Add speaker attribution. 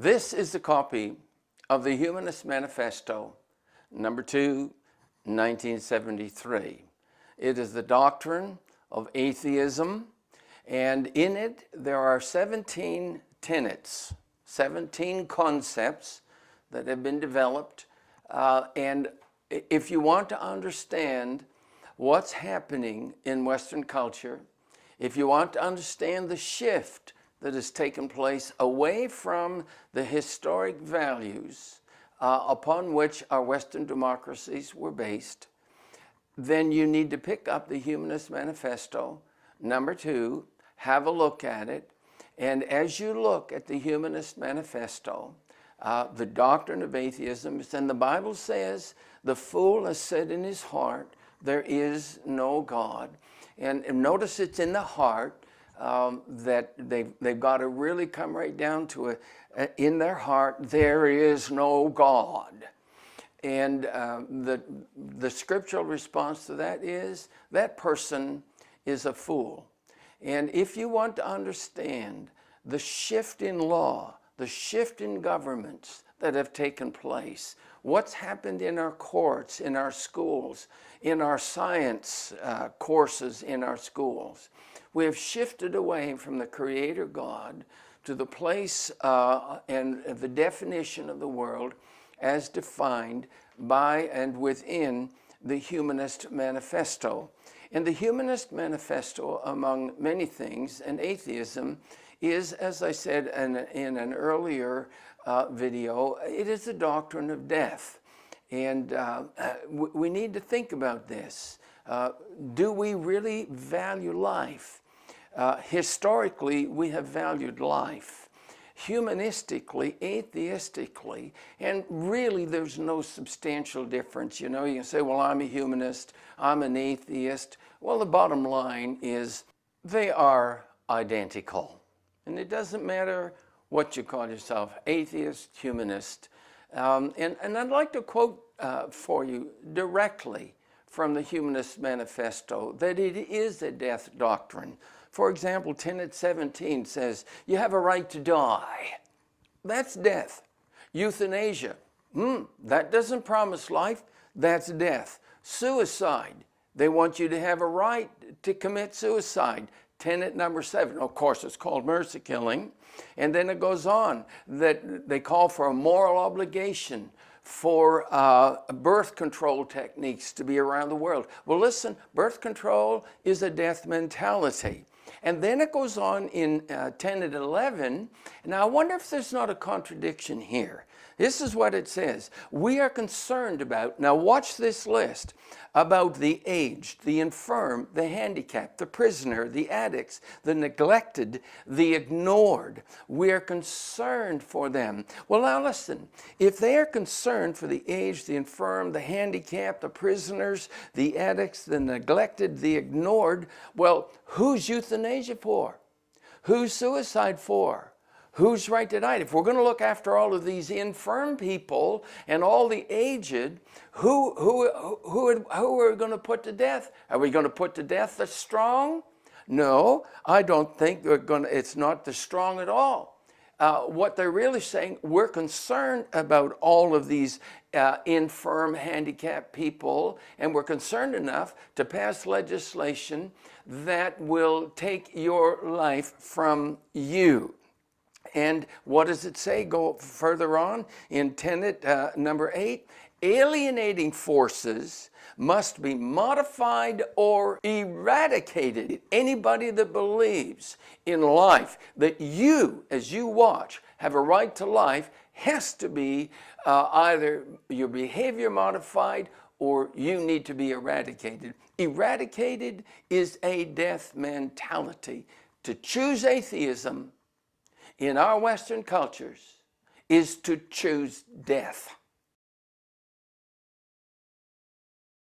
Speaker 1: This is a copy of the Humanist Manifesto, number 2, 1973. It is the doctrine of atheism, and in it there are 17 tenets, 17 concepts that have been developed. And if you want to understand what's happening in Western culture, if you want to understand the shift that has taken place away from the historic values upon which our Western democracies were based, then you need to pick up the Humanist Manifesto, number 2, have a look at it, and as you look at the Humanist Manifesto, the doctrine of atheism, and the Bible says, the fool has said in his heart, there is no God. And notice it's in the heart, that they've got to really come right down to it. In their heart, there is no God. And the scriptural response to that is, that person is a fool. And if you want to understand the shift in law, the shift in governments that have taken place, what's happened in our courts, in our schools, in our science courses in our schools, we have shifted away from the Creator God to the place and the definition of the world as defined by and within the Humanist Manifesto. And the Humanist Manifesto, among many things, and atheism, is, as I said in an earlier video, it is the doctrine of death. And we need to think about this. Do we really value life? Historically, we have valued life. Humanistically, atheistically, and really there's no substantial difference. You know, you can say, well, I'm a humanist, I'm an atheist. Well, the bottom line is they are identical. And it doesn't matter what you call yourself, atheist, humanist. And I'd like to quote for you directly from the Humanist Manifesto that it is a death doctrine. For example, Tenet 17 says, you have a right to die. That's death. Euthanasia, that doesn't promise life, that's death. Suicide, they want you to have a right to commit suicide. Tenet number 7, of course, it's called mercy killing. And then it goes on that they call for a moral obligation for birth control techniques to be around the world. Well, listen, birth control is a death mentality. And then it goes on in Tenet 11. Now, I wonder if there's not a contradiction here. This is what it says. We are concerned about, now watch this list, about the aged, the infirm, the handicapped, the prisoner, the addicts, the neglected, the ignored. We are concerned for them. Well, now listen, if they are concerned for the aged, the infirm, the handicapped, the prisoners, the addicts, the neglected, the ignored, well, who's euthanasia for? Who's suicide for? Who's right to die? If we're going to look after all of these infirm people and all the aged, who are we going to put to death? Are we going to put to death the strong? No, I don't think it's not the strong at all. What they're really saying, we're concerned about all of these infirm, handicapped people, and we're concerned enough to pass legislation that will take your life from you. And what does it say? Go further on in Tenet number 8. Alienating forces must be modified or eradicated. Anybody that believes in life, that you, as you watch, have a right to life, has to be either your behavior modified or you need to be eradicated. Eradicated is a death mentality. To choose atheism in our Western cultures is to choose death.